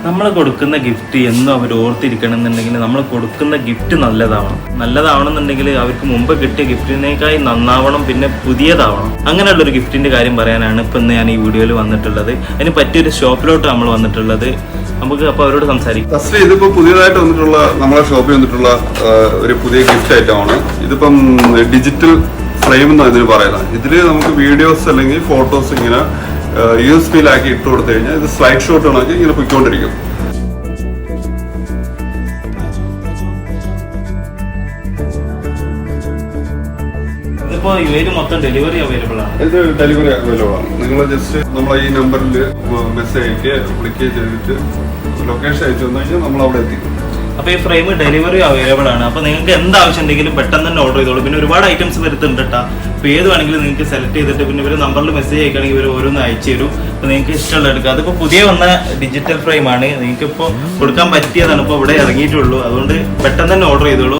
നമ്മൾ കൊടുക്കുന്ന ഗിഫ്റ്റ് എന്നും അവർ ഓർത്തിരിക്കണം എന്നുണ്ടെങ്കിൽ നമ്മൾ കൊടുക്കുന്ന ഗിഫ്റ്റ് നല്ലതാവണമെന്നുണ്ടെങ്കിൽ അവർക്ക് മുമ്പ് കിട്ടിയ ഗിഫ്റ്റിനേക്കായി നന്നാവണം, പിന്നെ പുതിയതാവണം. അങ്ങനെയുള്ളൊരു ഗിഫ്റ്റിന്റെ കാര്യം പറയാനാണ് ഇപ്പം ഇന്ന് ഞാൻ ഈ വീഡിയോയിൽ വന്നിട്ടുള്ളത്. അതിന് പറ്റിയൊരു ഷോപ്പിലോട്ട് നമ്മൾ വന്നിട്ടുള്ളത്. നമുക്ക് അപ്പോൾ അവരോട് സംസാരിക്കാം. ഫസ്റ്റ് ഇതിപ്പോ പുതിയതായിട്ട് വന്നിട്ടുള്ള നമ്മളെ ഷോപ്പിൽ വന്നിട്ടുള്ള ഒരു പുതിയ ഗിഫ്റ്റ് ഐറ്റമാണ്. ഇതിപ്പം ഡിജിറ്റൽ ഫ്രെയിം എന്നാണ് ഇതിന് പറയുന്നത്. ഇതിൽ നമുക്ക് വീഡിയോസ് അല്ലെങ്കിൽ ഫോട്ടോസ് ഇങ്ങനെ USB ആക്കി ഇട്ട് കൊടുത്തു കഴിഞ്ഞാൽ ഇത് സ്ലൈഡ് ഷോട്ട് ആണെങ്കിൽ ഇങ്ങനെ പൊയ്ക്കൊണ്ടിരിക്കും. ഇതിപ്പോ മൊത്തം ഡെലിവറി അവൈലബിൾ ആണ്. ഇത് ഡെലിവറി അവൈലബിൾ ആണ്. നിങ്ങൾ ജസ്റ്റ് നമ്മളെ ഈ നമ്പറിൽ മെസ്സേജ് അയക്കുക, വിളിക്കുകയും ചെയ്തിട്ട് ലൊക്കേഷൻ അയച്ചു തന്നു കഴിഞ്ഞാൽ നമ്മൾ അവിടെ എത്തിക്കും. അപ്പൊ ഈ ഫ്രെയിം ഡെലിവറി അവൈലബിൾ ആണ്. അപ്പൊ നിങ്ങൾക്ക് എന്ത് ആവശ്യം ഉണ്ടെങ്കിലും പെട്ടെന്ന് തന്നെ ഓർഡർ ചെയ്തോളൂ. പിന്നെ ഒരുപാട് ഐറ്റംസ് വരുത്തുന്നുണ്ട് കേട്ടോ. അപ്പൊ ഏത് വേണമെങ്കിലും നിങ്ങൾക്ക് സെലക്ട് ചെയ്തിട്ട് പിന്നെ ഇവർ നമ്പറിൽ മെസ്സേജ് അയക്കുകയാണെങ്കിൽ ഇവർ ഓരോന്ന് അയച്ചു തരും. അപ്പൊ നിങ്ങൾക്ക് ഇഷ്ടമുള്ള എടുക്കുക. അതിപ്പോ പുതിയ വന്ന ഡിജിറ്റൽ ഫ്രെയിം ആണ്. നിങ്ങൾക്ക് ഇപ്പോൾ കൊടുക്കാൻ പറ്റിയതാണ്. ഇപ്പോൾ ഇവിടെ ഇറങ്ങിയിട്ടുള്ളൂ. അതുകൊണ്ട് പെട്ടെന്ന് തന്നെ ഓർഡർ ചെയ്തോളൂ.